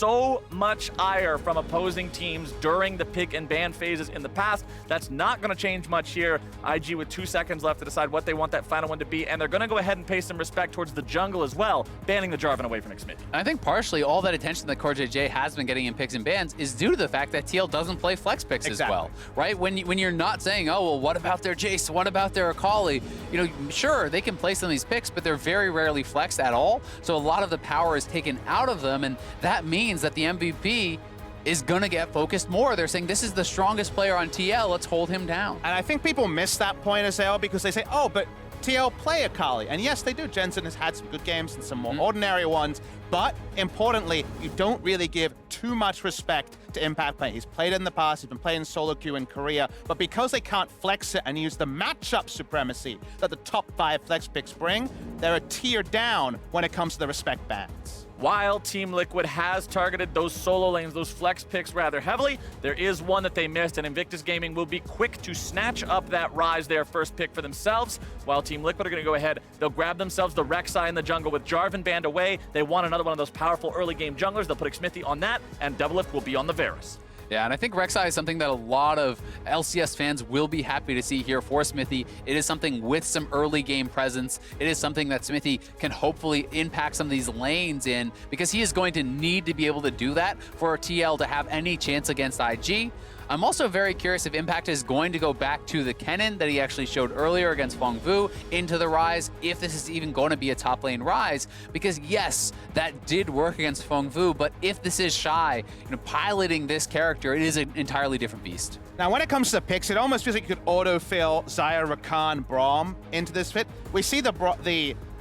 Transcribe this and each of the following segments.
so much ire from opposing teams during the pick and ban phases in the past. That's not going to change much here. IG with 2 seconds left to decide what they want that final one to be, and they're going to go ahead and pay some respect towards the jungle as well, banning the Jarvan away from Xmithie. I think partially all that attention that CoreJJ has been getting in picks and bans is due to the fact that TL doesn't play flex picks as well, right? When you're not saying, oh, well, what about their Jace? What about their Akali? You know, sure, they can play some of these picks, but they're very rarely flexed at all. So a lot of the power is taken out of them, and that means that the MVP is gonna get focused more. They're saying, this is the strongest player on TL, let's hold him down. And I think people miss that point, Azael, because they say, oh, but TL play Akali. And yes, they do. Jensen has had some good games and some more ordinary ones. But importantly, you don't really give too much respect to impact play. He's played it in the past. He's been playing solo queue in Korea. But because they can't flex it and use the matchup supremacy that the top 5 flex picks bring, they're a tier down when it comes to the respect bans. While Team Liquid has targeted those solo lanes, those flex picks rather heavily, there is one that they missed, and Invictus Gaming will be quick to snatch up that Ryze, their first pick for themselves. While Team Liquid are going to go ahead, they'll grab themselves the Rek'Sai in the jungle with Jarvan banned away. They want another one of those powerful early game junglers. They'll put Xmithie on that, and DoubleLift will be on the Varus. Yeah, and I think Rek'Sai is something that a lot of LCS fans will be happy to see here for Xmithie. It is something with some early game presence. It is something that Xmithie can hopefully impact some of these lanes in, because he is going to need to be able to do that for TL to have any chance against IG. I'm also very curious if Impact is going to go back to the Kennen that he actually showed earlier against Fengvu into the Ryze, if this is even going to be a top lane Ryze, because yes, that did work against Fengvu, but if this is Shy, piloting this character, it is an entirely different beast. Now, when it comes to picks, it almost feels like you could autofill Xayah, Rakan, Braum into this fit. We see the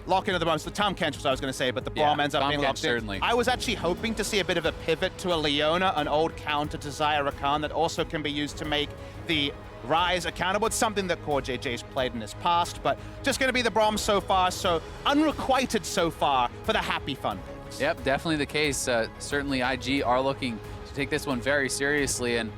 lock into the Braum. So the Tahm Kench was I was going to say, but the Braum ends up being locked in. Certainly. I was actually hoping to see a bit of a pivot to a Leona, an old counter to Xayah Rakan that also can be used to make the Ryze accountable. It's something that CoreJJ's played in his past, but just going to be the Braum so far, so unrequited so far for the happy fun picks. Yep, definitely the case. Certainly IG are looking to take this one very seriously, and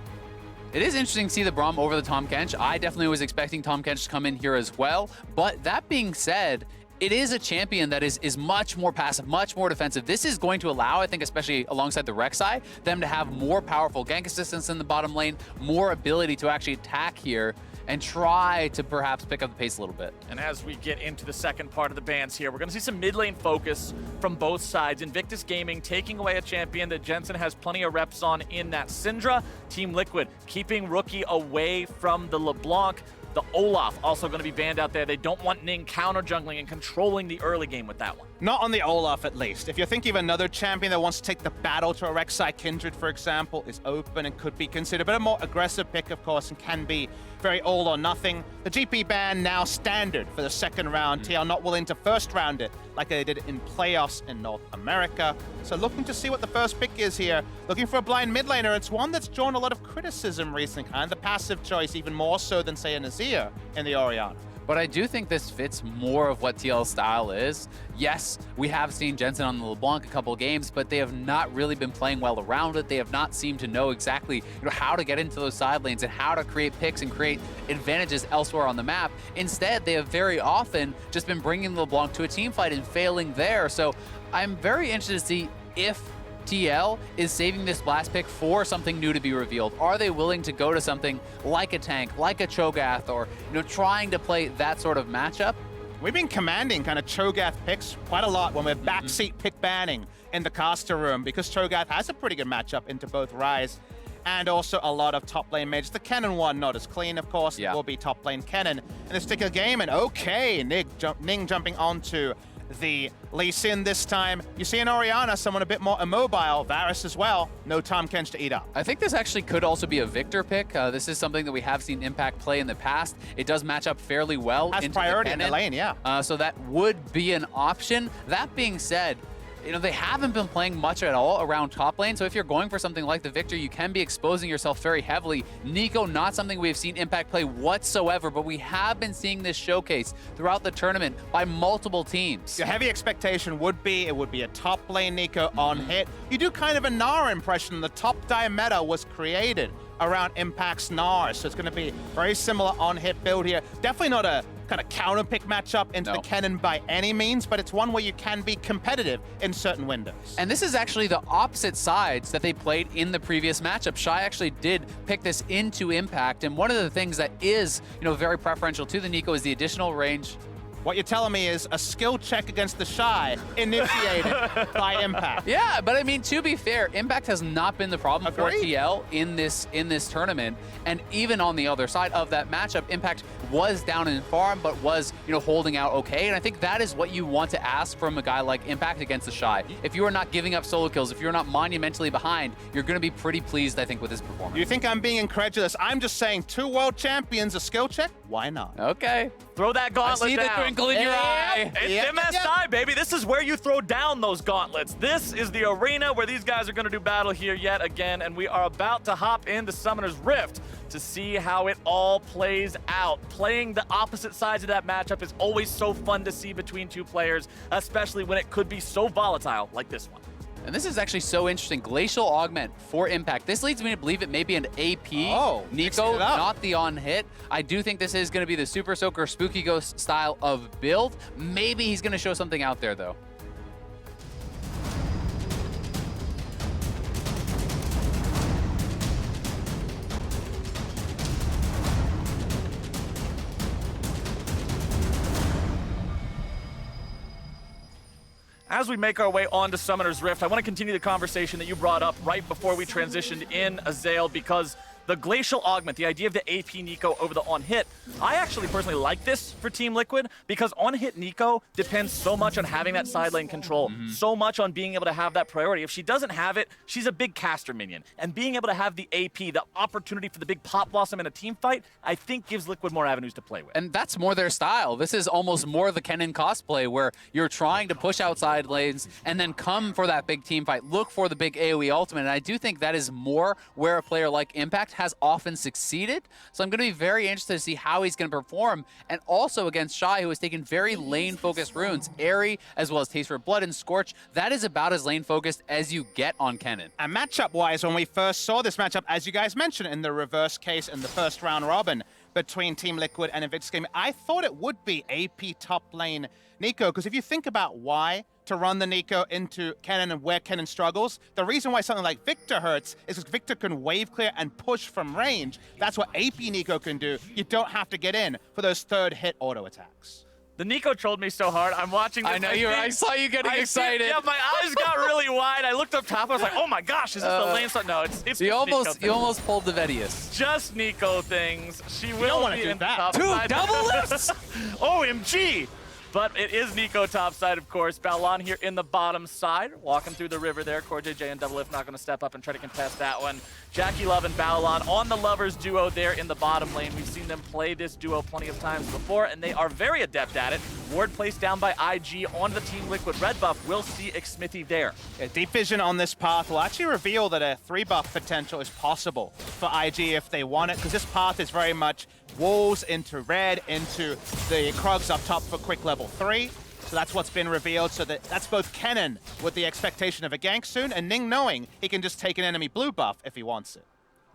it is interesting to see the Braum over the Tahm Kench. I definitely was expecting Tahm Kench to come in here as well, but that being said, it is a champion that is much more passive, much more defensive. This is going to allow, I think, especially alongside the Rek'Sai, them to have more powerful gank assistance in the bottom lane, more ability to actually attack here and try to perhaps pick up the pace a little bit. And as we get into the second part of the bans here, we're going to see some mid lane focus from both sides. Invictus Gaming taking away a champion that Jensen has plenty of reps on in that Syndra. Team Liquid keeping Rookie away from the LeBlanc. The Olaf also going to be banned out there. They don't want Ning counter jungling and controlling the early game with that one. Not on the Olaf, at least. If you're thinking of another champion that wants to take the battle to a Rek'Sai Kindred, for example, is open and could be considered, but a more aggressive pick, of course, and can be very all or nothing. The GP ban now standard for the second round. TL not willing to first round it like they did in playoffs in North America. So looking to see what the first pick is here. Looking for a blind mid laner. It's one that's drawn a lot of criticism recently, kind of the passive choice, even more so than, say, an Azir in the Orianna. But I do think this fits more of what TL's style is. Yes, we have seen Jensen on the LeBlanc a couple of games, but they have not really been playing well around it. They have not seemed to know exactly how to get into those side lanes and how to create picks and create advantages elsewhere on the map. Instead, they have very often just been bringing the LeBlanc to a team fight and failing there. So I'm very interested to see if TL is saving this blast pick for something new to be revealed. Are they willing to go to something like a tank, like a Cho'Gath, or trying to play that sort of matchup? We've been commanding kind of Cho'Gath picks quite a lot when we're backseat pick banning in the caster room, because Cho'Gath has a pretty good matchup into both Ryze and also a lot of top lane mages. The Kennen one, not as clean, of course. It will be top lane Kennen in this particular game. And okay, Ning jumping onto the Lee Sin this time. You see an Orianna, someone a bit more immobile. Varus as well. No Tahm Kench to eat up. I think this actually could also be a Victor pick. This is something that we have seen Impact play in the past. It does match up fairly well. Has priority in the lane, yeah. So that would be an option. That being said, they haven't been playing much at all around top lane, so if you're going for something like the Victor, you can be exposing yourself very heavily. Neeko, not something we've seen Impact play whatsoever, but we have been seeing this showcase throughout the tournament by multiple teams. Your heavy expectation would be, it would be a top lane Neeko on hit. You do kind of a Nara impression. The top die meta was created around Impact's Nara, so it's going to be very similar on hit build here. Definitely not a kind of counter pick matchup into the Kennen by any means, but it's one where you can be competitive in certain windows. And this is actually the opposite sides that they played in the previous matchup. Xayah actually did pick this into Impact, and one of the things that is, very preferential to the Neeko is the additional range. What you're telling me is a skill check against TheShy initiated by Impact. Yeah, but I mean, to be fair, Impact has not been the problem for TL in this tournament. And even on the other side of that matchup, Impact was down in farm, but was, holding out okay. And I think that is what you want to ask from a guy like Impact against TheShy. If you are not giving up solo kills, if you're not monumentally behind, you're going to be pretty pleased, I think, with his performance. You think I'm being incredulous? I'm just saying 2 world champions, a skill check? Why not? Okay. Throw that gauntlet I see down. the twinkle in your eye. It's MSI, baby. This is where you throw down those gauntlets. This is the arena where these guys are going to do battle here yet again, and we are about to hop into Summoner's Rift to see how it all plays out. Playing the opposite sides of that matchup is always so fun to see between two players, especially when it could be so volatile like this one. And this is actually so interesting. Glacial Augment for Impact. This leads me to believe it may be an AP. Neeko, not the on-hit. I do think this is going to be the Super Soaker Spooky Ghost style of build. Maybe he's going to show something out there, though. As we make our way on to Summoner's Rift, I want to continue the conversation that you brought up right before we transitioned in, Azael, because the Glacial Augment, the idea of the AP Neeko over the on-hit, I actually personally like this for Team Liquid because on-hit Neeko depends so much on having that side lane control, so much on being able to have that priority. If she doesn't have it, she's a big caster minion. And being able to have the AP, the opportunity for the big pop blossom in a team fight, I think gives Liquid more avenues to play with. And that's more their style. This is almost more the Kennen cosplay where you're trying to push outside lanes and then come for that big team fight, look for the big AoE ultimate. And I do think that is more where a player like Impact has often succeeded. So I'm going to be very interested to see how he's going to perform. And also against Xayah, who has taken very lane-focused runes, Airy, as well as Taste for Blood and Scorch. That is about as lane-focused as you get on Kennen. And matchup-wise, when we first saw this matchup, as you guys mentioned in the reverse case in the first round robin between Team Liquid and Invictus Gaming, I thought it would be AP top lane Neeko, because if you think about why to run the Neeko into Kennen and where Kennen struggles, the reason why something like Victor hurts is because Victor can wave clear and push from range. That's what AP Neeko can do. You don't have to get in for those third hit auto attacks. The Neeko trolled me so hard. I'm watching this. I know I saw you getting excited. Yeah, my eyes got really wide. I looked up top. I was like, oh my gosh, is this the lane? No, it's you almost pulled the Vedius. Just Neeko things. She will be in that. top Two side. double lifts! OMG! But it is Neeko top side, of course. Baolan here in the bottom side, walking through the river there. CoreJJ and DoubleLift not going to step up and try to contest that one. JackeyLove and Baolan on the lovers duo there in the bottom lane. We've seen them play this duo plenty of times before, and they are very adept at it. Ward placed down by IG on the Team Liquid red buff. We'll see Xmithie there. Yeah, deep vision on this path will actually reveal that a 3-buff potential is possible for IG if they want it, because this path is very much walls into red, into the Krugs up top for quick level 3. So that's what's been revealed. So that's both Kennen with the expectation of a gank soon, and Ning knowing he can just take an enemy blue buff if he wants it.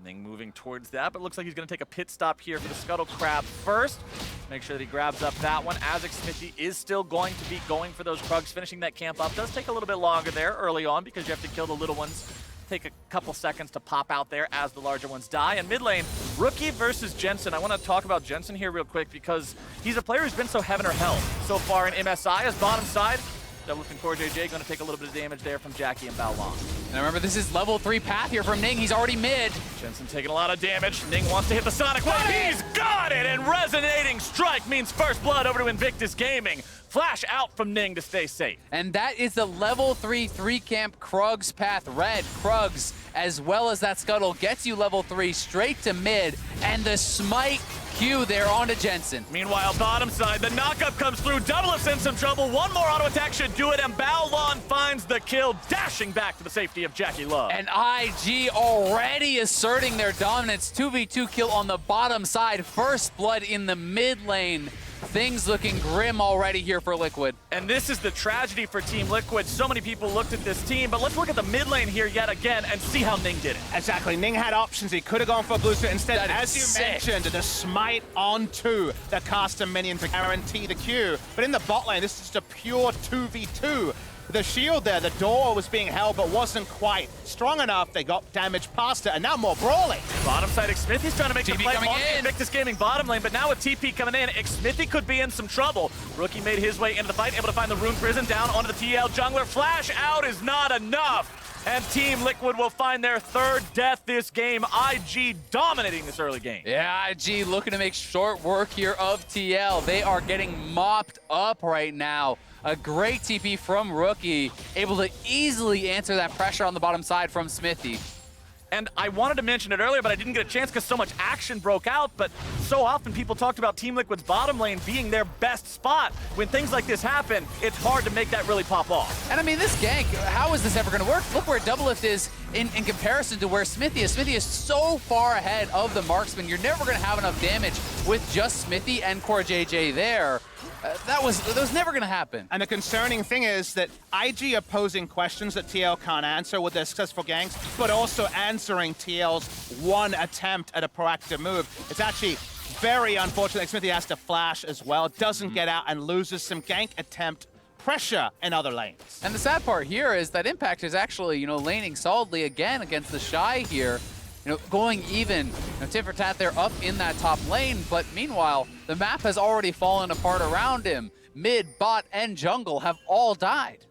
Ning moving towards that, but looks like he's going to take a pit stop here for the Scuttle Crab first. Make sure that he grabs up that one, as Xmithie is still going to be going for those Krugs. Finishing that camp up does take a little bit longer there early on because you have to kill the little ones. Take a couple seconds to pop out there as the larger ones die. And mid lane, Rookie versus Jensen. I want to talk about Jensen here real quick because he's a player who's been so heaven or hell so far in MSI. As bottom side, DoubleLift and CoreJJ going to take a little bit of damage there from Jackie and Baolan. And remember, this is level 3 path here from Ning. He's already mid. Jensen taking a lot of damage. Ning wants to hit the Sonic Wave. He's got it! And resonating strike means first blood over to Invictus Gaming. Flash out from Ning to stay safe. And that is the level 3 camp Krugs path. Red, Krugs, as well as that Scuttle gets you level 3 straight to mid. And the Smite Q there onto Jensen. Meanwhile, bottom side, the knockup comes through. DoubleLift's in some trouble. One more auto attack should do it, and Baolan finds the kill, dashing back to the safety of JackeyLove. And IG already asserting their dominance. 2v2 kill on the bottom side. First blood in the mid lane things looking grim already here for Liquid. And this is the tragedy for Team Liquid. So many people looked at this team, but let's look at the mid lane here yet again and see how Ning did it. Exactly, Ning had options. He could have gone for a blue suit. Instead, That as is you sick. mentioned, the smite onto the caster minion to guarantee the Q. But in the bot lane, this is just a pure 2v2. The shield there, the door was being held but wasn't quite strong enough. They got damage past it, and now more brawling. Bottom side, Xmithie's trying to make the TP play coming on the in. Invictus Gaming bottom lane, but now with TP coming in, Xmithie could be in some trouble. Rookie made his way into the fight, able to find the Rune Prison down onto the TL jungler. Flash out is not enough, and Team Liquid will find their third death this game. IG dominating this early game. Yeah, IG looking to make short work here of TL. They are getting mopped up right now. A great TP from Rookie, able to easily answer that pressure on the bottom side from Xmithie. And I wanted to mention it earlier, but I didn't get a chance because so much action broke out. But so often people talked about Team Liquid's bottom lane being their best spot. When things like this happen, it's hard to make that really pop off. And I mean, this gank, how is this ever going to work? Look where DoubleLift is in comparison to where Xmithie is. Xmithie is so far ahead of the marksman. You're never going to have enough damage with just Xmithie and CoreJJ there. That was never going to happen. And the concerning thing is that IG are posing questions that TL can't answer with their successful ganks, but also answering TL's one attempt at a proactive move. It's actually very unfortunate. Xmithie has to flash as well, doesn't get out and loses some gank attempt pressure in other lanes. And the sad part here is that Impact is actually, laning solidly again against TheShy here. Going even, tit for tat, they're up in that top lane, but meanwhile, the map has already fallen apart around him. Mid, bot, and jungle have all died.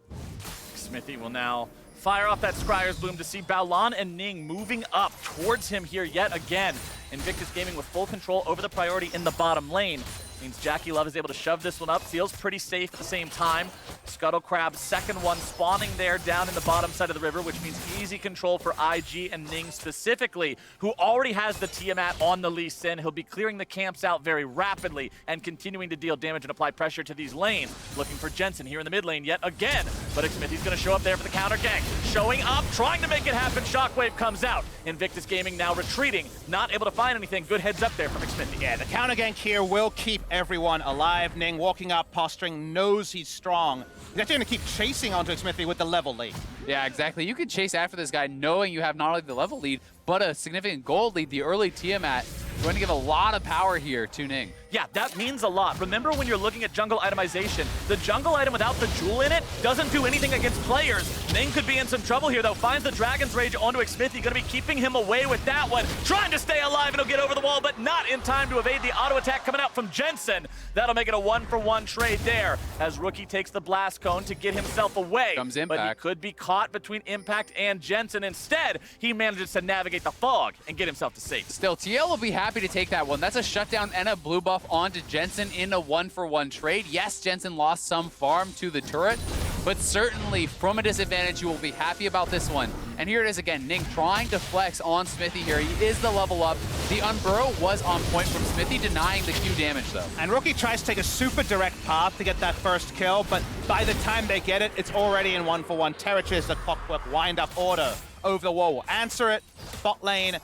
Xmithie will now fire off that Scryer's Bloom to see Baolan and Ning moving up towards him here yet again. Invictus Gaming with full control over the priority in the bottom lane. Means JackeyLove is able to shove this one up. Feels pretty safe at the same time. Scuttle Crab, second one spawning there down in the bottom side of the river, which means easy control for IG and Ning specifically, who already has the Tiamat on the Lee Sin. He'll be clearing the camps out very rapidly and continuing to deal damage and apply pressure to these lanes. Looking for Jensen here in the mid lane yet again, but Xmithie's going to show up there for the counter gank. Showing up, trying to make it happen. Shockwave comes out. Invictus Gaming now retreating, not able to find anything. Good heads up there from Xmithie. Yeah, the counter gank here will keep everyone alive. Ning walking up, posturing, knows he's strong. He's actually going to keep chasing onto Xmithie with the level lead. Yeah, exactly. You can chase after this guy knowing you have not only the level lead, but a significant gold lead. The early Tiamat going to give a lot of power here to Ning. Yeah, that means a lot. Remember when you're looking at jungle itemization, the jungle item without the jewel in it doesn't do anything against players. Ning could be in some trouble here, though. Finds the Dragon's Rage onto Xmithie. Going to be keeping him away with that one. Trying to stay alive, and he'll get over the wall, but not in time to evade the auto attack coming out from Jensen. That'll make it a 1-for-1 trade there, as Rookie takes the blast cone to get himself away. Comes But he Impact. could be caught between Impact and Jensen. Instead, he manages to navigate the fog and get himself to safety. Still, TL will be happy to take that one. That's a shutdown and a blue buff onto Jensen in a 1-for-1 trade. Yes, Jensen lost some farm to the turret, but certainly from a disadvantage, you will be happy about this one. And here it is again, Ning trying to flex on Xmithie here. He is the level up. The Unburrow was on point from Xmithie, denying the Q damage though. And Rookie tries to take a super direct path to get that first kill, but by the time they get it, it's already in 1-for-1 territory as the clockwork wind-up order over the wall will answer it. Bot lane,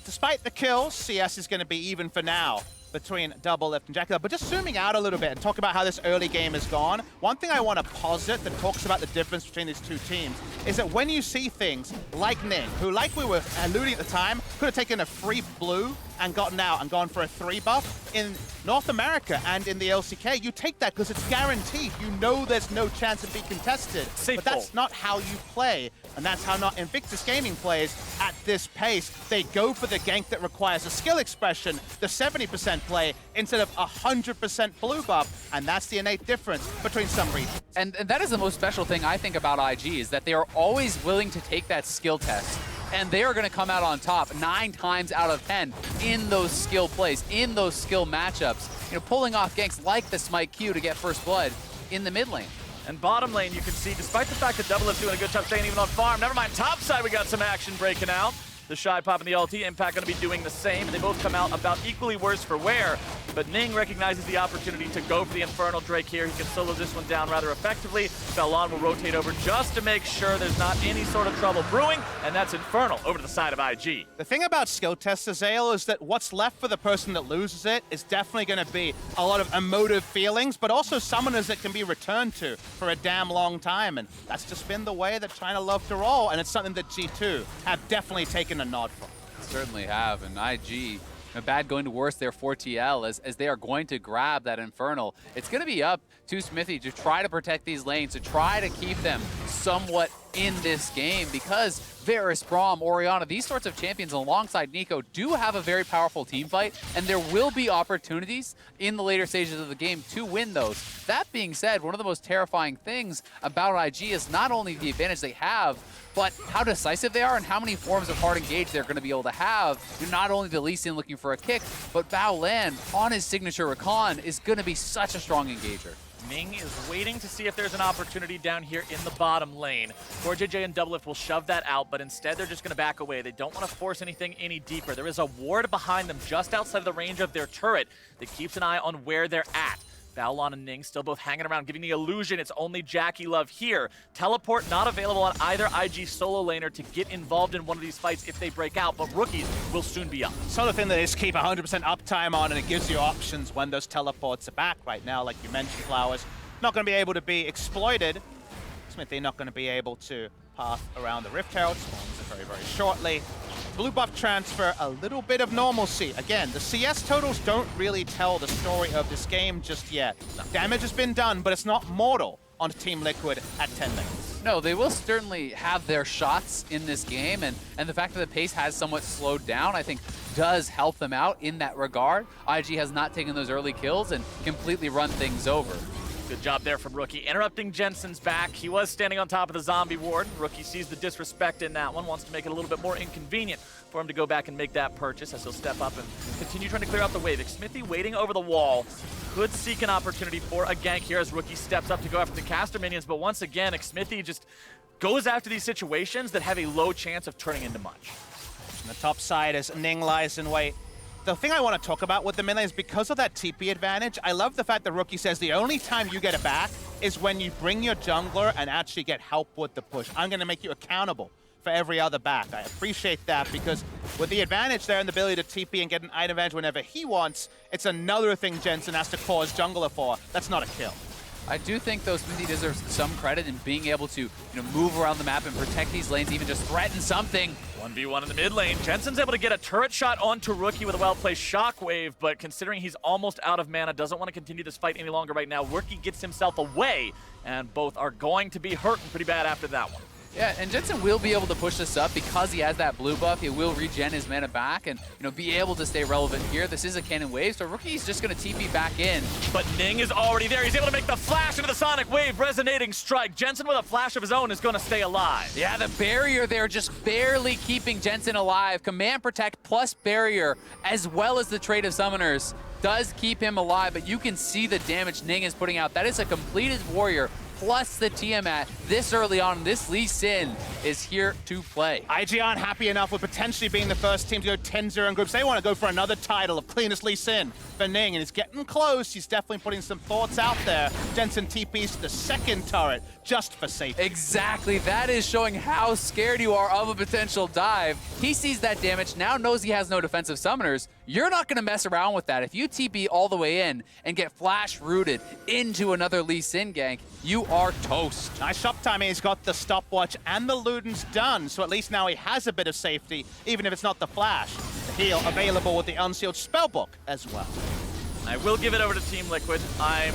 despite the kills, CS is going to be even for now between DoubleLift and JackeyLove. But just zooming out a little bit and talk about how this early game has gone, one thing I want to posit that talks about the difference between these two teams is that when you see things like Ning, who, like we were alluding at the time, could have taken a free blue and gotten out and gone for a 3 buff in North America and in the LCK, you take that because it's guaranteed. You know there's no chance of being contested. Safe but that's goal. not how you play, and that's how not Invictus Gaming plays at this pace. They go for the gank that requires a skill expression, the 70% play, instead of 100% blue buff, and that's the innate difference between some regions. And that is the most special thing I think about IG, is that they are always willing to take that skill test. And they are going to come out on top 9 times out of 10 in those skill plays, in those skill matchups. Pulling off ganks like the Smite Q to get first blood in the mid lane. And bottom lane, you can see, despite the fact that DoubleLift doing a good job staying even on farm, never mind, top side we got some action breaking out. TheShy popping the ulti, Impact going to be doing the same. They both come out about equally worse for wear. but Ning recognizes the opportunity to go for the Infernal Drake here. He can solo this one down rather effectively. Baolan will rotate over just to make sure there's not any sort of trouble brewing, and that's Infernal over to the side of IG. The thing about skill test Azael is that what's left for the person that loses it is definitely going to be a lot of emotive feelings, but also summoners that can be returned to for a damn long time, and that's just been the way that China love to roll, and it's something that G2 have definitely taken a nod from. Certainly have, and IG, bad going to worse there for TL as they are going to grab that Infernal. It's going to be up to Xmithie to try to protect these lanes, to try to keep them somewhat in this game, because Varus, Braum, Orianna, these sorts of champions alongside Neeko do have a very powerful team fight, and there will be opportunities in the later stages of the game to win those. That being said, one of the most terrifying things about IG is not only the advantage they have, but how decisive they are and how many forms of hard engage they're going to be able to have. Not only the Lee Sin looking for a kick, but Baolan on his signature Rakan is going to be such a strong engager. Ning is waiting to see if there's an opportunity down here in the bottom lane. CoreJJ and DoubleLift will shove that out, but instead they're just going to back away. They don't want to force anything any deeper. There is a ward behind them just outside of the range of their turret that keeps an eye on where they're at. Baolan and Ning still both hanging around, giving the illusion it's only JackeyLove here. Teleport not available on either IG solo laner to get involved in one of these fights if they break out, but rookies will soon be up. It's another thing that is keep 100% uptime on, and it gives you options when those teleports are back. Right now, like you mentioned, Flowers, not going to be able to be exploited. Xmithie not going to be able to path around the Rift Herald, spawns very, very shortly. Blue buff transfer, a little bit of normalcy. Again, the CS totals don't really tell the story of this game just yet. Damage has been done, but it's not mortal on Team Liquid at 10 minutes. No, they will certainly have their shots in this game, and the fact that the pace has somewhat slowed down, I think, does help them out in that regard. IG has not taken those early kills and completely run things over. Good job there from Rookie. Interrupting Jensen's back. He was standing on top of the zombie ward. Rookie sees the disrespect in that one, wants to make it a little bit more inconvenient for him to go back and make that purchase as he'll step up and continue trying to clear out the wave. Xmithie waiting over the wall. Could seek an opportunity for a gank here as Rookie steps up to go after the caster minions, but once again, Xmithie just goes after these situations that have a low chance of turning into much. On the top side as Ning lies in wait. The thing I want to talk about with the melee is because of that TP advantage, I love the fact that Rookie says the only time you get it back is when you bring your jungler and actually get help with the push. I'm going to make you accountable for every other back. I appreciate that because with the advantage there and the ability to TP and get an item advantage whenever he wants, it's another thing Jensen has to cause jungler for. That's not a kill. I do think, though, Xmithie deserves some credit in being able to move around the map and protect these lanes, even just threaten something. 1v1 in the mid lane. Jensen's able to get a turret shot onto Rookie with a well-placed shockwave, but considering he's almost out of mana, doesn't want to continue this fight any longer right now. Rookie gets himself away, and both are going to be hurting pretty bad after that one. Yeah, and Jensen will be able to push this up because he has that blue buff. He will regen his mana back and be able to stay relevant here. This is a Kennen wave, so Rookie's just going to TP back in. But Ning is already there. He's able to make the flash into the Sonic Wave, resonating strike. Jensen with a flash of his own is going to stay alive. Yeah, the barrier there just barely keeping Jensen alive. Command Protect plus barrier, as well as the Trade of Summoners, does keep him alive, but you can see the damage Ning is putting out. That is a completed warrior plus the Tiamat this early on. This Lee Sin is here to play. IG aren't happy enough with potentially being the first team to go 10-0 in groups. They want to go for another title of cleanest Lee Sin for Ning, and it's getting close. He's definitely putting some thoughts out there. Jensen TPs to the second turret just for safety. Exactly. That is showing how scared you are of a potential dive. He sees that damage, now knows he has no defensive summoners. You're not going to mess around with that. If you TP all the way in and get flash rooted into another Lee Sin gank, you are toast. Nice shop timing. He's got the stopwatch and the Luden's done, so at least now he has a bit of safety, even if it's not the flash. The heal available with the Unsealed Spellbook as well. I will give it over to Team Liquid. I'm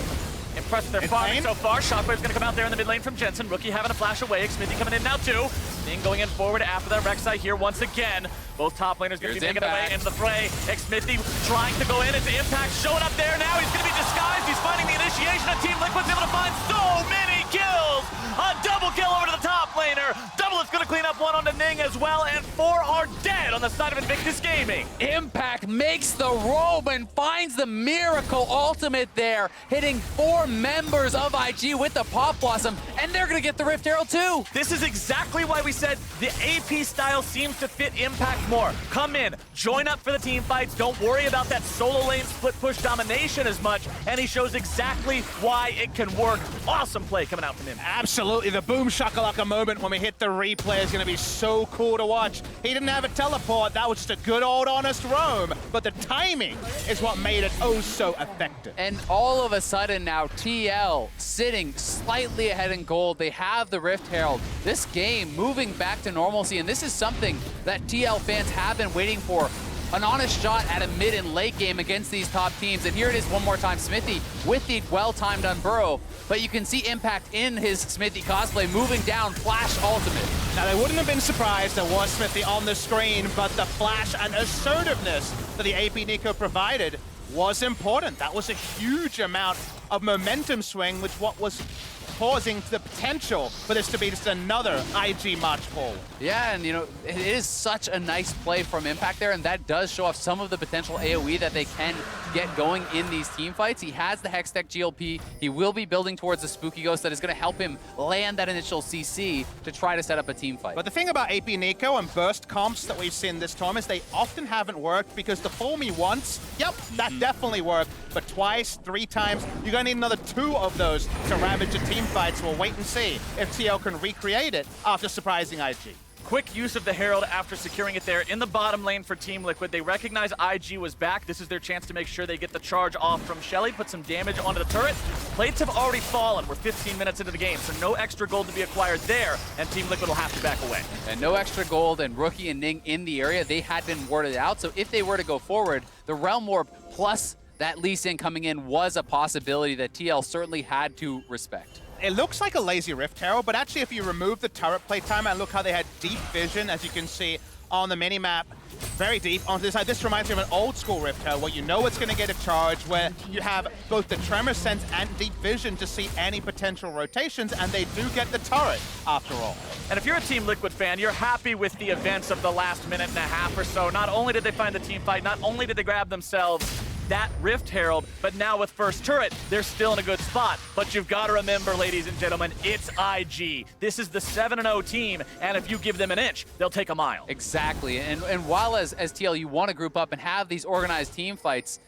impressed with their farming so far. Shockwave's going to come out there in the mid lane from Jensen. Rookie having a flash away. Xmithie coming in now too. Ning going in forward after that Rek'Sai here once again. Both top laners going to be making their way into the fray. Xmithie trying to go in. It's Impact showing up there now. He's going to be disguised. He's finding the initiation. And Team Liquid's able to find so many kills. A double kill over to the top laner. DoubleLift's going to clean up one onto Ning as well, and 4 are dead on the side of Invictus Gaming. Impact makes the robe and finds the miracle ultimate there, hitting 4 members of IG with the Pop Blossom, and they're gonna get the Rift Herald too. This is exactly why we said the AP style seems to fit Impact more. Come in, join up for the team fights, don't worry about that solo lane split push domination as much, and he shows exactly why it can work. Awesome play coming out from him. Absolutely, the boom shakalaka moment when we hit the replay is going to be so cool to watch. He didn't have a teleport, that was just a good old honest roam, but the timing is what made it oh so effective. And all of a sudden now, TL sitting slightly ahead in gold. They have the Rift Herald. This game moving back to normalcy, and this is something that TL fans have been waiting for. An honest shot at a mid and late game against these top teams. And here it is one more time, Xmithie with the well-timed Unburrow. But you can see Impact in his Xmithie cosplay moving down, flash ultimate. Now, they wouldn't have been surprised there was Xmithie on the screen, but the flash and assertiveness that the AP Neeko provided was important. That was a huge amount of momentum swing, which what was causing the potential for this to be just another IG march forward. Yeah, and you know, it is such a nice play from Impact there, and that does show off some of the potential AoE that they can get going in these team fights. He has the Hextech GLP. He will be building towards the Spooky Ghost that is going to help him land that initial CC to try to set up a team fight. But the thing about AP Neeko and burst comps that we've seen this time is they often haven't worked because the fool me once, yep, that definitely worked, but twice, 3 times, you're going to need another 2 of those to ravage a team fight, so we'll wait and see if TL can recreate it after surprising IG. Quick use of the Herald after securing it there in the bottom lane for Team Liquid. They recognize IG was back. This is their chance to make sure they get the charge off from Shelly, put some damage onto the turret. Plates have already fallen. We're 15 minutes into the game, so no extra gold to be acquired there, and Team Liquid will have to back away. And no extra gold, and Rookie and Ning in the area. They had been warded out, so if they were to go forward, the Realm Warp plus that Lee Sin coming in was a possibility that TL certainly had to respect. It looks like a lazy Rift Herald, but actually if you remove the turret playtime and look how they had deep vision, as you can see on the minimap, very deep onto this side. This reminds me of an old school Rift Herald where you know it's going to get a charge, where you have both the tremor sense and deep vision to see any potential rotations, and they do get the turret after all. And if you're a Team Liquid fan, you're happy with the events of the last minute and a half or so. Not only did they find the team fight, not only did they grab themselves that Rift Herald, but now with first turret, they're still in a good spot. But you've got to remember, ladies and gentlemen, it's IG. This is the 7-0 team, and if you give them an inch, they'll take a mile. Exactly, and while as TL you want to group up and have these organized team fights,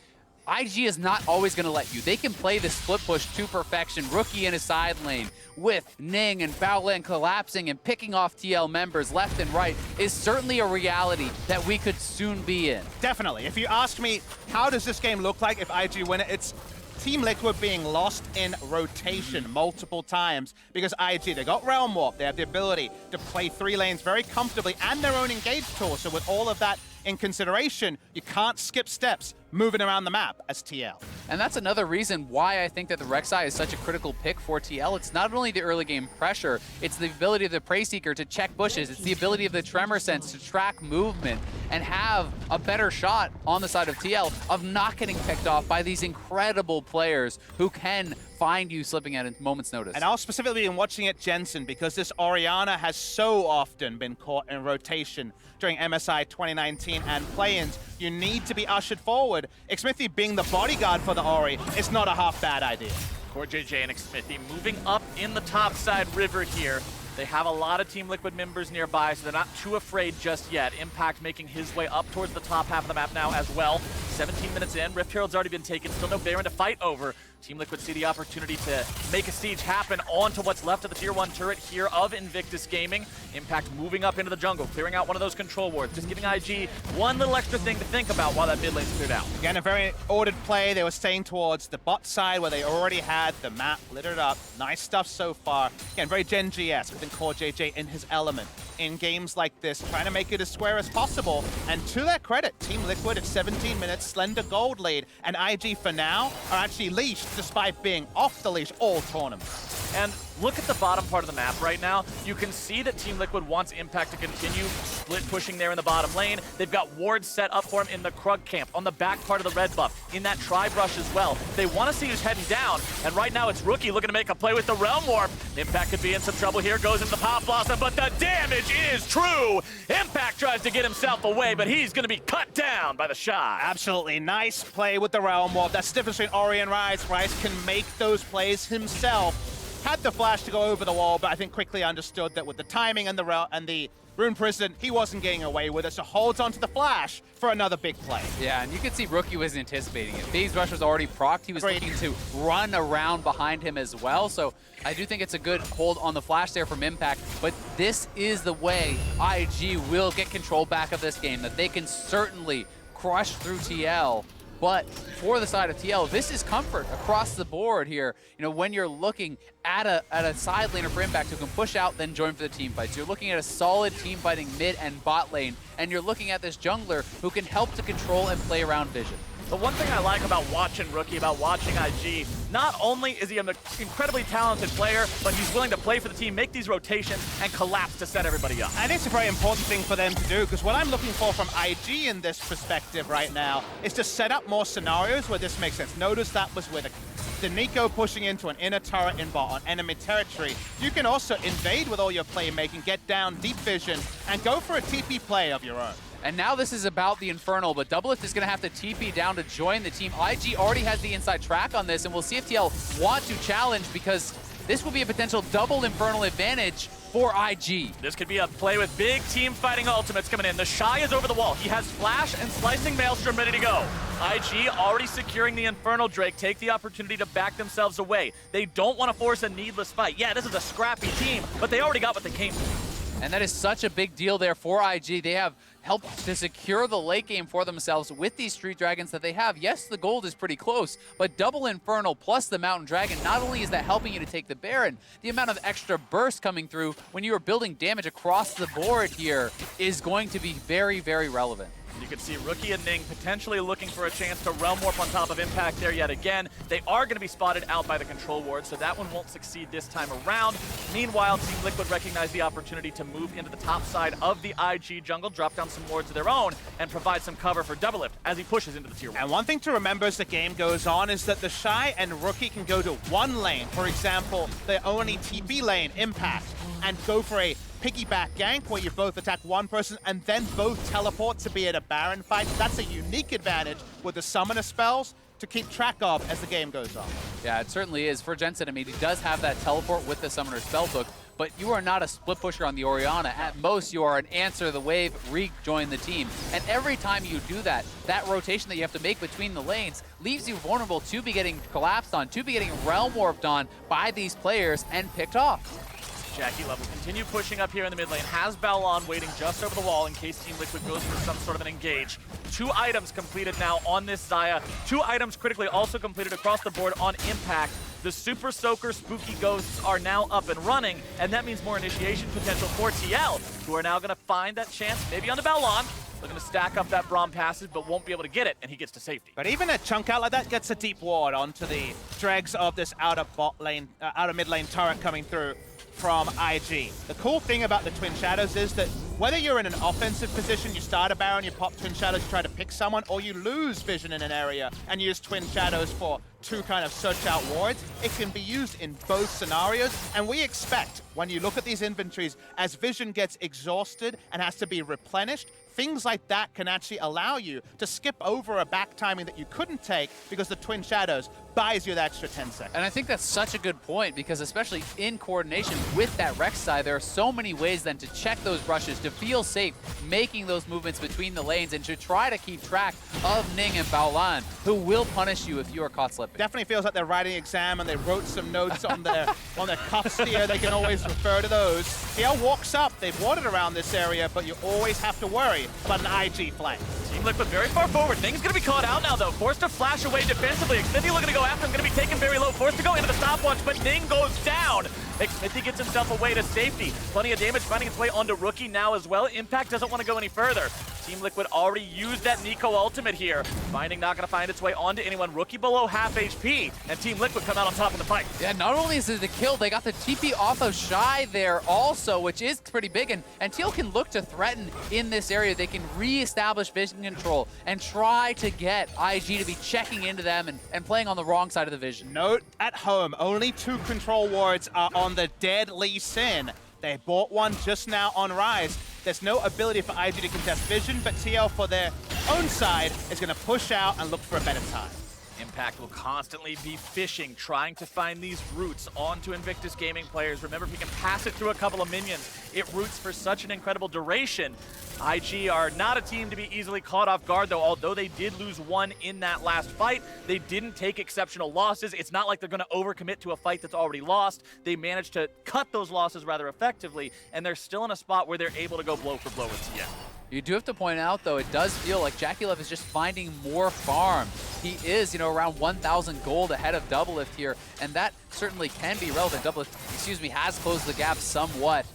IG is not always going to let you. They can play this split push to perfection. Rookie in his side lane with Ning and Baolan collapsing and picking off TL members left and right is certainly a reality that we could soon be in. Definitely. If you ask me, how does this game look like if IG win it, it's Team Liquid being lost in rotation multiple times because IG, they got Realm Warp, they have the ability to play 3 lanes very comfortably and their own engage tool. So with all of that in consideration, you can't skip steps moving around the map as TL. And that's another reason why I think that the Rek'Sai is such a critical pick for TL. It's not only the early game pressure, it's the ability of the Prey Seeker to check bushes, it's the ability of the Tremor Sense to track movement and have a better shot on the side of TL of not getting picked off by these incredible players who can find you slipping at a moment's notice. And I'll specifically been watching at Jensen because this Orianna has so often been caught in rotation during MSI 2019 and play-ins. You need to be ushered forward. Xmithie being the bodyguard for the Ori is not a half bad idea. CoreJJ and Xmithie moving up in the top side river here. They have a lot of Team Liquid members nearby, so they're not too afraid just yet. Impact making his way up towards the top half of the map now as well. 17 minutes in, Rift Herald's already been taken, still no Baron to fight over. Team Liquid see the opportunity to make a siege happen onto what's left of the tier 1 turret here of Invictus Gaming. Impact moving up into the jungle, clearing out one of those control wards, just giving IG one little extra thing to think about while that mid lane's cleared out. Again, a very ordered play. They were staying towards the bot side where they already had the map littered up. Nice stuff so far. Again, very Gen G-esque. I think CoreJJ in his element in games like this, trying to make it as square as possible. And to their credit, Team Liquid at 17 minutes, slender gold lead, and IG for now are actually leashed despite being off the leash all tournament. And look at the bottom part of the map right now. You can see that Team Liquid wants Impact to continue split pushing there in the bottom lane. They've got wards set up for him in the Krug camp, on the back part of the red buff, in that tri-brush as well. They want to see who's heading down, and right now it's Rookie looking to make a play with the Realm Warp. Impact could be in some trouble here, goes into the Pop Blossom, but the damage is true! Impact tries to get himself away, but he's going to be cut down by TheShy. Absolutely nice play with the Realm Warp. That's the difference between Ori and Ryze. Ryze can make those plays himself. Had the flash to go over the wall, but I think quickly understood that with the timing and the Rune Prison, he wasn't getting away with it, so holds onto the flash for another big play. Yeah, and you can see Rookie was anticipating it. Phase Rush was already procced. He was looking to run around behind him as well, so I do think it's a good hold on the flash there from Impact, but this is the way IG will get control back of this game, that they can certainly crush through TL. But for the side of TL, this is comfort across the board here. You know, when you're looking at a side laner for Impact who can push out, then join for the team fights. You're looking at a solid team fighting mid and bot lane, and you're looking at this jungler who can help to control and play around vision. The one thing I like about watching Rookie, about watching IG, not only is he an incredibly talented player, but he's willing to play for the team, make these rotations, and collapse to set everybody up. And it's a very important thing for them to do, because what I'm looking for from IG in this perspective right now is to set up more scenarios where this makes sense. Notice that was with the Neeko pushing into an inner turret in bot on enemy territory. You can also invade with all your playmaking, get down deep vision, and go for a TP play of your own. And now this is about the Infernal, but DoubleLift is going to have to TP down to join the team. IG already has the inside track on this, and we'll see if TL want to challenge, because this will be a potential double Infernal advantage for IG. This could be a play with big team fighting ultimates coming in. TheShy is over the wall. He has Flash and Slicing Maelstrom ready to go. IG already securing the Infernal Drake, take the opportunity to back themselves away. They don't want to force a needless fight. Yeah, this is a scrappy team, but they already got what they came for. And that is such a big deal there for IG. They have helped to secure the late game for themselves with these Street Dragons that they have. Yes, the gold is pretty close, but double Infernal plus the Mountain Dragon, not only is that helping you to take the Baron, the amount of extra burst coming through when you are building damage across the board here is going to be very, very relevant. You can see Rookie and Ning potentially looking for a chance to Realm Warp on top of Impact there yet again. They are going to be spotted out by the control ward, so that one won't succeed this time around. Meanwhile, Team Liquid recognize the opportunity to move into the top side of the IG jungle, drop down some wards of their own, and provide some cover for DoubleLift as he pushes into the tier 1. And one thing to remember as the game goes on is that TheShy and Rookie can go to one lane, for example, their only TP lane, Impact, and go for a piggyback gank where you both attack one person and then both teleport to be at a Baron fight. That's a unique advantage with the summoner spells to keep track of as the game goes on. Yeah, it certainly is. For Jensen, I mean, he does have that teleport with the summoner spellbook, but you are not a split pusher on the Orianna. At most, you are an answer the wave, rejoin the team. And every time you do that, that rotation that you have to make between the lanes leaves you vulnerable to be getting collapsed on, to be getting realm warped on by these players and picked off. JackeyLove will continue pushing up here in the mid lane. Has Baolan waiting just over the wall in case Team Liquid goes for some sort of an engage. 2 items completed now on this Xayah. 2 items critically also completed across the board on Impact. The Super Soaker Spooky Ghosts are now up and running, and that means more initiation potential for TL, who are now going to find that chance, maybe on the Baolan. Looking to stack up that Braum passage, but won't be able to get it, and he gets to safety. But even a chunk out like that gets a deep ward onto the dregs of this outer bot lane, outer mid lane turret coming through from IG. The cool thing about the Twin Shadows is that whether you're in an offensive position, you start a Baron, you pop Twin Shadows, you try to pick someone, or you lose vision in an area and use Twin Shadows for 2 kind of search out wards, it can be used in both scenarios. And we expect, when you look at these inventories, as vision gets exhausted and has to be replenished, things like that can actually allow you to skip over a back timing that you couldn't take because the Twin Shadows buys you that extra 10 seconds. And I think that's such a good point, because especially in coordination with that Rek'Sai, there are so many ways then to check those brushes, to feel safe making those movements between the lanes, and to try to keep track of Ning and Baolan, who will punish you if you are caught slipping. Definitely feels like they're writing exam and they wrote some notes on their cuffs here. They can always refer to those. TL walks up, they've warded around this area, but you always have to worry about an IG flank. Team Liquid very far forward. Ning's gonna be caught out now though. Forced to flash away defensively. Xmithie looking to go after him, gonna be taken very low. Forced to go into the stopwatch, but Ning goes down. Xmithie gets himself away to safety. Plenty of damage finding its way onto Rookie now as well. Impact doesn't want to go any further. Team Liquid already used that Neeko ultimate here. Finding not going to find its way onto anyone. Rookie below half HP, and Team Liquid come out on top of the fight. Yeah, not only is it the kill, they got the TP off of Xayah there also, which is pretty big, and Teal can look to threaten in this area. They can re-establish vision control and try to get IG to be checking into them and playing on the wrong side of the vision. Note at home, only 2 control wards are on the deadly Sin. They bought one just now on Ryze. There's no ability for IG to contest vision, but TL for their own side is going to push out and look for a better time. Impact will constantly be fishing, trying to find these routes onto Invictus Gaming players. Remember, if he can pass it through a couple of minions, it roots for such an incredible duration. IG are not a team to be easily caught off guard, though. Although they did lose one in that last fight, they didn't take exceptional losses. It's not like they're going to overcommit to a fight that's already lost. They managed to cut those losses rather effectively, and they're still in a spot where they're able to go blow for blow with TM. You do have to point out, though, it does feel like JackeyLove is just finding more farm. He is, around 1,000 gold ahead of DoubleLift here, and that certainly can be relevant. DoubleLift, has closed the gap somewhat,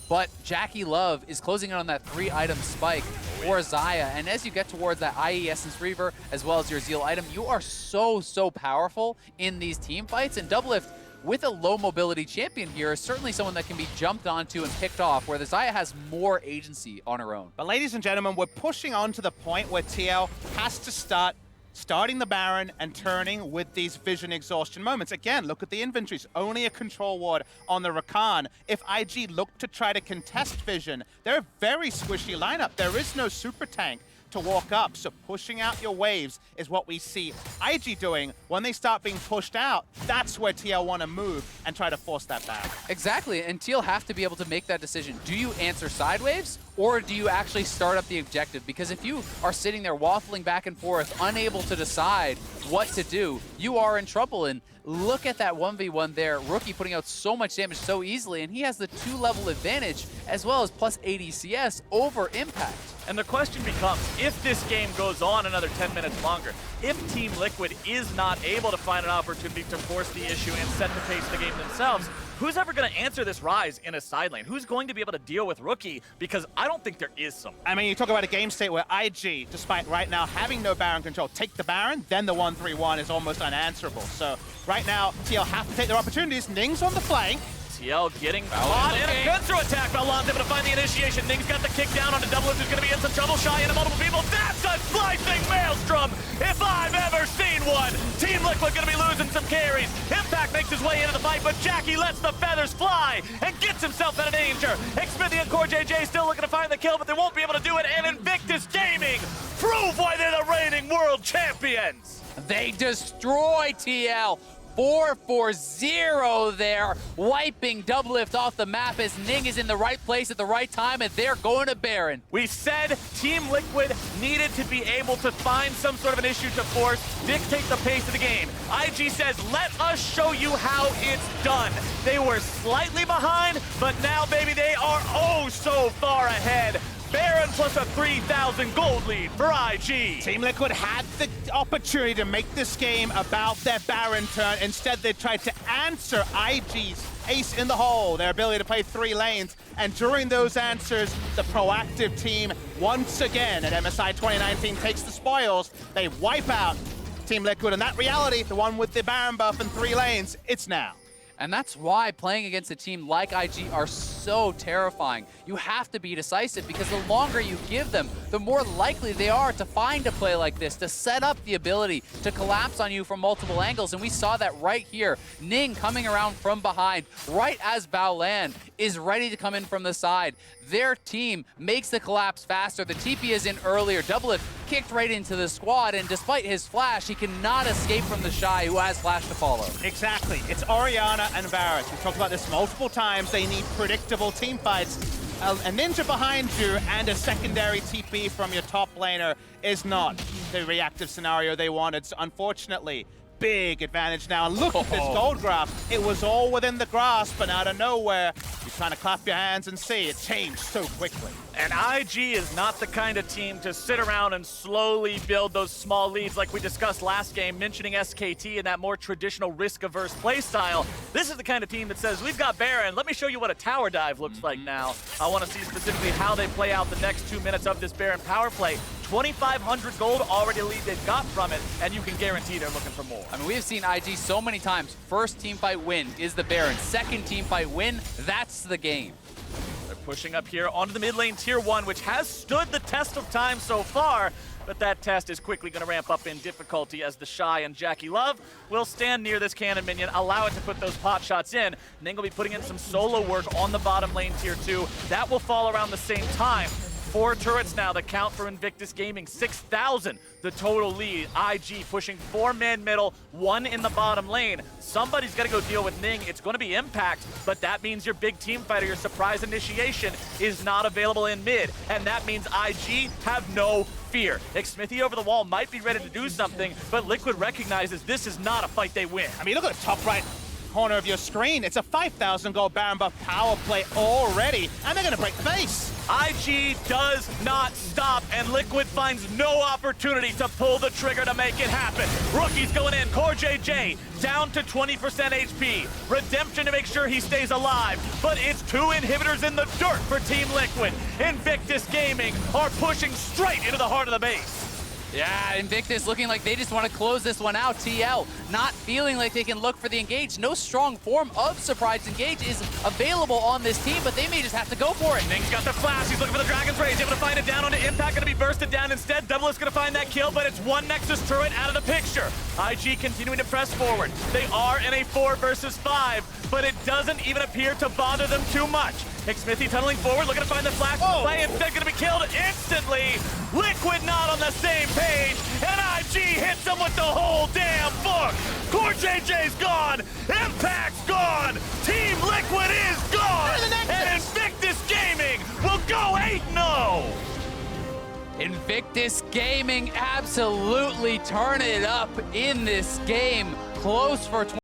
but JackeyLove is closing in on that 3-item spike for Xayah, and as you get towards that IE Essence Reaver, as well as your Zeal item, you are so powerful in these team fights, and DoubleLift, with a low mobility champion here, is certainly someone that can be jumped onto and picked off, where the Xayah has more agency on her own. But ladies and gentlemen, we're pushing on to the point where TL has to starting the Baron and turning with these vision exhaustion moments. Again, look at the inventories. Only a control ward on the Rakan. If IG look to try to contest vision, they're a very squishy lineup. There is no super tank to walk up, so pushing out your waves is what we see IG doing. When they start being pushed out, that's where TL want to move and try to force that back. Exactly, and TL have to be able to make that decision. Do you answer side waves, or do you actually start up the objective? Because if you are sitting there waffling back and forth, unable to decide what to do, you are in trouble. And look at that 1v1 there. Rookie putting out so much damage so easily, and he has the 2-level advantage, as well as plus ADCS over Impact. And the question becomes, if this game goes on another 10 minutes longer, if Team Liquid is not able to find an opportunity to force the issue and set the pace of the game themselves, who's ever going to answer this Ryze in a side lane? Who's going to be able to deal with Rookie? Because I don't think there is someone. I mean, you talk about a game state where IG, despite right now having no Baron control, take the Baron, then the 1-3-1 is almost unanswerable. So right now, TL have to take their opportunities. Ning's on the flank. TL getting caught in a Gunsthrow attack. Baolan's able to find the initiation. Ning's got the kick down onto DoubleLift, who's going to be in some trouble. Xayah into multiple people. That's a slicing maelstrom if I've ever seen one. Team Liquid going to be losing some carries. Impact makes his way into the fight, but Jackie lets the feathers fly and gets himself out of danger. Xmithie and CoreJJ still looking to find the kill, but they won't be able to do it. And Invictus Gaming prove why they're the reigning world champions. They destroy TL. 4-4-0 there, wiping DoubleLift off the map as Ning is in the right place at the right time, and they're going to Baron. We said Team Liquid needed to be able to find some sort of an issue to force, dictate the pace of the game. IG says, let us show you how it's done. They were slightly behind, but now, baby, they are oh so far ahead. Baron plus a 3,000 gold lead for IG. Team Liquid had the opportunity to make this game about their Baron turn. Instead, they tried to answer IG's ace in the hole, their ability to play 3 lanes. And during those answers, the proactive team, once again at MSI 2019, takes the spoils. They wipe out Team Liquid, and that reality, the one with the Baron buff and 3 lanes, it's now. And that's why playing against a team like IG are so terrifying. You have to be decisive, because the longer you give them, the more likely they are to find a play like this, to set up the ability to collapse on you from multiple angles. And we saw that right here. Ning coming around from behind, right as Baolan is ready to come in from the side. Their team makes the collapse faster. The TP is in earlier. DoubleLift kicked right into the squad, and despite his flash, he cannot escape from TheShy, who has flash to follow. Exactly. It's Orianna and Varus. We've talked about this multiple times. They need predictable team fights. A ninja behind you and a secondary TP from your top laner is not the reactive scenario they wanted. So unfortunately, big advantage now. And look at this gold graph. It was all within the grasp, and out of nowhere, you're trying to clap your hands and see it changed so quickly. And IG is not the kind of team to sit around and slowly build those small leads like we discussed last game, mentioning SKT and that more traditional risk-averse playstyle. This is the kind of team that says, we've got Baron, let me show you what a tower dive looks like now. I want to see specifically how they play out the next 2 minutes of this Baron power play. 2,500 gold already lead they've got from it, and you can guarantee they're looking for more. I mean, we have seen IG so many times. First team fight win is the Baron. Second team fight win, that's the game. They're pushing up here onto the mid lane tier 1, which has stood the test of time so far, but that test is quickly going to ramp up in difficulty as TheShy and JackeyLove will stand near this cannon minion, allow it to put those pot shots in. Ning will be putting in some solo work on the bottom lane tier 2. That will fall around the same time. 4 turrets now, the count for Invictus Gaming, 6,000 the total lead. IG pushing 4-man middle, 1 in the bottom lane. Somebody's got to go deal with Ning. It's going to be Impact, but that means your big team fighter, your surprise initiation, is not available in mid, and that means IG have no fear. Xmithie over the wall might be ready to do something, but Liquid recognizes this is not a fight they win. I mean, look at the top right corner of your screen. It's a 5,000 gold Baron buff power play already, and they're going to break base. IG does not stop, and Liquid finds no opportunity to pull the trigger to make it happen. Rookie's going in. CoreJJ down to 20% HP. Redemption to make sure he stays alive, but it's 2 inhibitors in the dirt for Team Liquid. Invictus Gaming are pushing straight into the heart of the base. Yeah, Invictus looking like they just want to close this one out. TL not feeling like they can look for the engage. No strong form of surprise engage is available on this team, but they may just have to go for it. Ning's got the flash. He's looking for the Dragon's Rage. Able to find it down onto Impact. Going to be bursted down instead. DoubleLift's going to find that kill, but it's one Nexus turret out of the picture. IG continuing to press forward. They are in a 4 versus 5, but it doesn't even appear to bother them too much. Xmithie tunneling forward, looking to find the flash. Play instead, going to be killed instantly. Liquid not on the same page, and IG hits him with the whole damn book. CoreJJ's gone, Impact's gone, Team Liquid is gone, and Invictus Gaming will go 8-0. Invictus Gaming absolutely turning it up in this game. Close for